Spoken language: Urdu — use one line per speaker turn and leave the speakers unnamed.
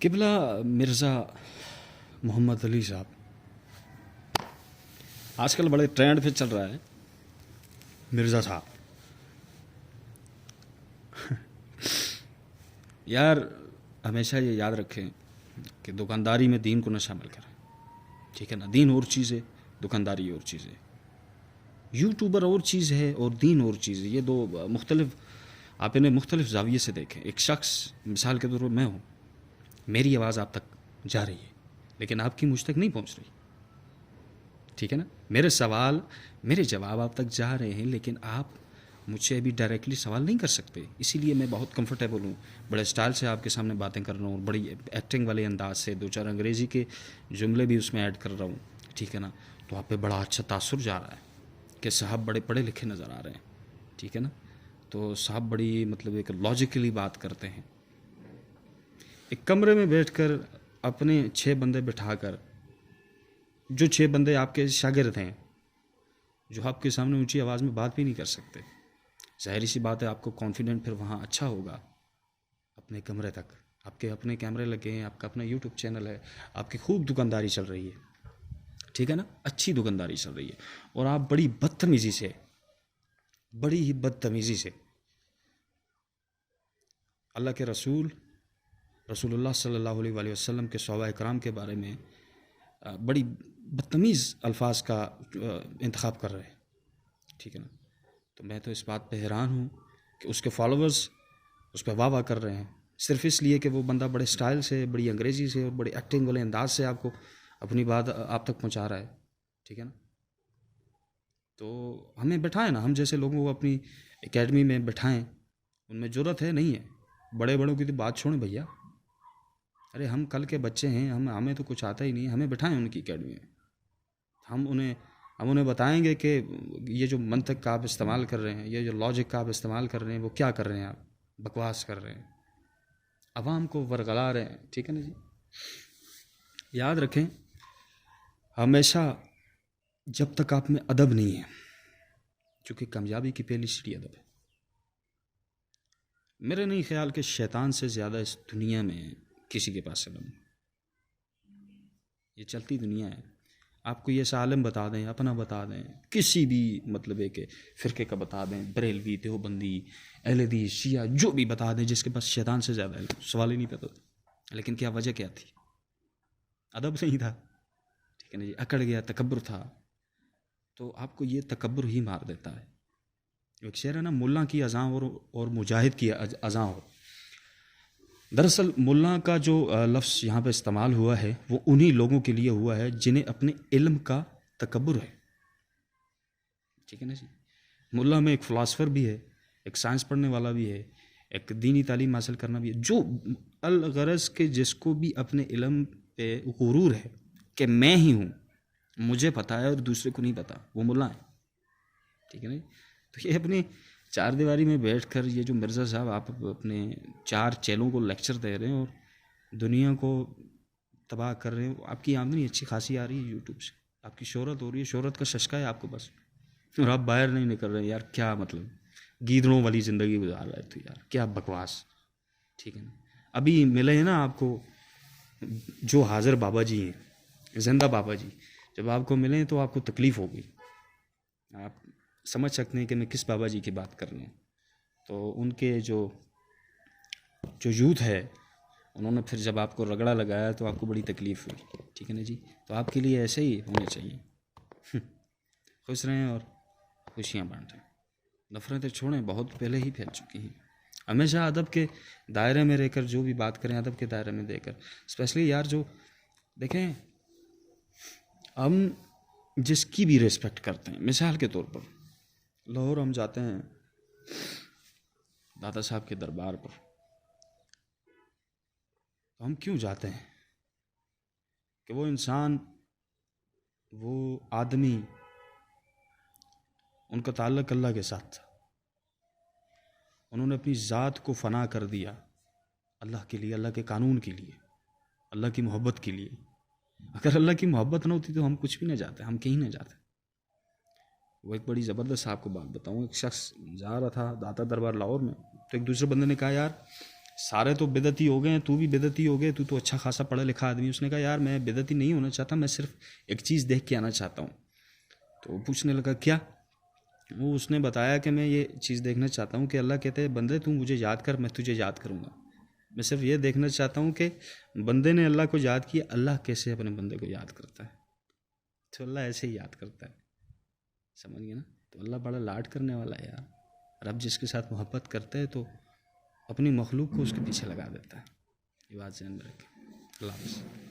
قبلہ مرزا محمد علی صاحب آج کل بڑے ٹرینڈ پہ چل رہا ہے مرزا صاحب. یار ہمیشہ یہ یاد رکھیں کہ دکانداری میں دین کو نہ شامل کریں. ٹھیک ہے نا؟ دین اور چیز ہے، دکانداری اور چیز ہے. یوٹیوبر اور چیز ہے اور دین اور چیز ہے. یہ دو مختلف، آپ انہیں مختلف زاویے سے دیکھیں. ایک شخص مثال کے طور پر میں ہوں، میری آواز آپ تک جا رہی ہے لیکن آپ کی مجھ تک نہیں پہنچ رہی. ٹھیک ہے نا؟ میرے سوال، میرے جواب آپ تک جا رہے ہیں لیکن آپ مجھ سے ابھی ڈائریکٹلی سوال نہیں کر سکتے. اسی لیے میں بہت کمفرٹیبل ہوں، بڑے سٹائل سے آپ کے سامنے باتیں کر رہا ہوں اور بڑی ایکٹنگ والے انداز سے دو چار انگریزی کے جملے بھی اس میں ایڈ کر رہا ہوں. ٹھیک ہے نا؟ تو آپ پہ بڑا اچھا تاثر جا رہا ہے کہ صاحب بڑے پڑھے لکھے نظر آ رہے ہیں. ٹھیک ہے نا؟ تو صاحب بڑی مطلب ایک لاجیکلی بات کرتے ہیں. ایک کمرے میں بیٹھ کر اپنے 6 بندے بٹھا کر، جو 6 بندے آپ کے شاگرد ہیں، جو آپ کے سامنے اونچی آواز میں بات بھی نہیں کر سکتے، ظاہری سی بات ہے آپ کو کانفیڈنٹ پھر وہاں اچھا ہوگا. اپنے کمرے تک آپ کے اپنے کیمرے لگے ہیں، آپ کا اپنا یوٹیوب چینل ہے، آپ کی خوب دکانداری چل رہی ہے. ٹھیک ہے نا؟ اچھی دکانداری چل رہی ہے اور آپ بڑی بدتمیزی سے، بڑی ہی بدتمیزی سے اللہ کے رسول اللہ صلی اللہ علیہ وآلہ وسلم کے صحابہ اکرام کے بارے میں بڑی بدتمیز الفاظ کا انتخاب کر رہے ہیں. ٹھیک ہے نا؟ تو میں تو اس بات پہ حیران ہوں کہ اس کے فالوورز اس پہ واہ واہ کر رہے ہیں صرف اس لیے کہ وہ بندہ بڑے سٹائل سے، بڑی انگریزی سے اور بڑی ایکٹنگ والے انداز سے آپ کو اپنی بات آپ تک پہنچا رہا ہے. ٹھیک ہے نا؟ تو ہمیں بٹھائیں نا، ہم جیسے لوگوں کو اپنی اکیڈمی میں بٹھائیں. ان میں جرت ہے نہیں ہے؟ بڑے بڑوں کی تو بات چھوڑیں بھیا. ارے ہم کل کے بچے ہیں، ہمیں تو کچھ آتا ہی نہیں. ہمیں بٹھائیں ان کی اکیڈمی میں. ہم انہیں بتائیں گے کہ یہ جو منطق کا آپ استعمال کر رہے ہیں، یہ جو لاجک کا آپ استعمال کر رہے ہیں، وہ کیا کر رہے ہیں؟ آپ بکواس کر رہے ہیں، عوام کو ورغلا رہے ہیں. ٹھیک ہے نا جی؟ یاد رکھیں ہمیشہ جب تک آپ میں ادب نہیں ہے، چونکہ کامیابی کی پہلی سیڑھی ادب ہے. میرے نہیں خیال کہ شیطان سے زیادہ اس دنیا میں کسی کے پاس علم. یہ چلتی دنیا ہے. آپ کو یہ عالم بتا دیں، اپنا بتا دیں، کسی بھی مطلب ہے کہ فرقے کا بتا دیں، بریلوی، دیوبندی، اہل حدیث، شیعہ، جو بھی بتا دیں، جس کے پاس شیطان سے زیادہ علم، سوال ہی نہیں پیدا ہوتا. لیکن کیا وجہ کیا تھی؟ ادب نہیں تھا. ٹھیک ہے نا جی؟ اکڑ گیا، تکبر تھا. تو آپ کو یہ تکبر ہی مار دیتا ہے. ایک شعر ہے نا، ملا کی اذاں اور مجاہد کی اذاں ہو. دراصل ملا کا جو لفظ یہاں پہ استعمال ہوا ہے وہ انہی لوگوں کے لیے ہوا ہے جنہیں اپنے علم کا تکبر ہے. ٹھیک ہے نا جی؟ ملا میں ایک فلاسفر بھی ہے، ایک سائنس پڑھنے والا بھی ہے، ایک دینی تعلیم حاصل کرنا بھی ہے، جو الغرض کے جس کو بھی اپنے علم پہ غرور ہے کہ میں ہی ہوں، مجھے پتہ ہے اور دوسرے کو نہیں پتہ، وہ ملا ہے. ٹھیک ہے نا جی؟ تو یہ اپنی چار دیواری میں بیٹھ کر یہ جو مرزا صاحب آپ اپنے 4 چیلوں کو لیکچر دے رہے ہیں اور دنیا کو تباہ کر رہے ہیں. آپ کی آمدنی اچھی خاصی آ رہی ہے یوٹیوب سے، آپ کی شہرت ہو رہی ہے، شہرت کا ششکا ہے آپ کو بس، اور آپ باہر نہیں نکل رہے. یار کیا مطلب گیدڑوں والی زندگی گزار رہے تھے یار، کیا بکواس. ٹھیک ہے نا؟ ابھی ملے ہیں نا آپ کو جو حاضر بابا جی ہیں، زندہ بابا جی، جب آپ کو ملیں تو آپ کو تکلیف ہوگی. آپ سمجھ سکتے ہیں کہ میں کس بابا جی کی بات کر رہا ہوں. تو ان کے جو یوتھ ہے، انہوں نے پھر جب آپ کو رگڑا لگایا تو آپ کو بڑی تکلیف ہوئی. ٹھیک ہے نا جی؟ تو آپ کے لیے ایسے ہی ہونے چاہیے. خوش رہیں اور خوشیاں بانٹیں. نفرتیں چھوڑیں، بہت پہلے ہی پھیل چکی ہیں. ہمیشہ ادب کے دائرے میں رہ کر جو بھی بات کریں، ادب کے دائرے میں دے کر. اسپیشلی یار جو دیکھیں، ہم جس کی بھی ریسپیکٹ کرتے ہیں، مثال کے طور پر لاہور ہم جاتے ہیں دادا صاحب کے دربار پر، تو ہم کیوں جاتے ہیں؟ کہ وہ انسان، وہ آدمی، ان کا تعلق اللہ کے ساتھ تھا. انہوں نے اپنی ذات کو فنا کر دیا اللہ کے لیے، اللہ کے قانون کے لیے، اللہ کی محبت کے لیے. اگر اللہ کی محبت نہ ہوتی تو ہم کچھ بھی نہ جاتے، ہم کہیں نہ جاتے. وہ ایک بڑی زبردست آپ کو بات بتاؤں. ایک شخص جا رہا تھا داتا دربار لاہور میں، تو ایک دوسرے بندے نے کہا یار سارے تو بدعتی ہو گئے ہیں، تو بھی بدعتی ہو گئے، تو اچھا خاصا پڑھا لکھا آدمی. اس نے کہا یار میں بدعتی نہیں ہونا چاہتا، میں صرف ایک چیز دیکھ کے آنا چاہتا ہوں. تو وہ پوچھنے لگا کیا؟ وہ اس نے بتایا کہ میں یہ چیز دیکھنا چاہتا ہوں کہ اللہ کہتے ہیں بندے تو مجھے یاد کر، میں تجھے یاد کروں گا. میں صرف یہ دیکھنا چاہتا ہوں کہ بندے نے اللہ کو یاد کیا، اللہ کیسے اپنے بندے کو یاد کرتا ہے. تو اللہ ایسے ہی یاد کرتا ہے، سمجھ گئے نا. تو اللہ بڑا لاڈ کرنے والا ہے یار. رب جس کے ساتھ محبت کرتا ہے تو اپنی مخلوق کو اس کے پیچھے لگا دیتا ہے. یہ بات ذہن میں رکھیں. اللہ حافظ.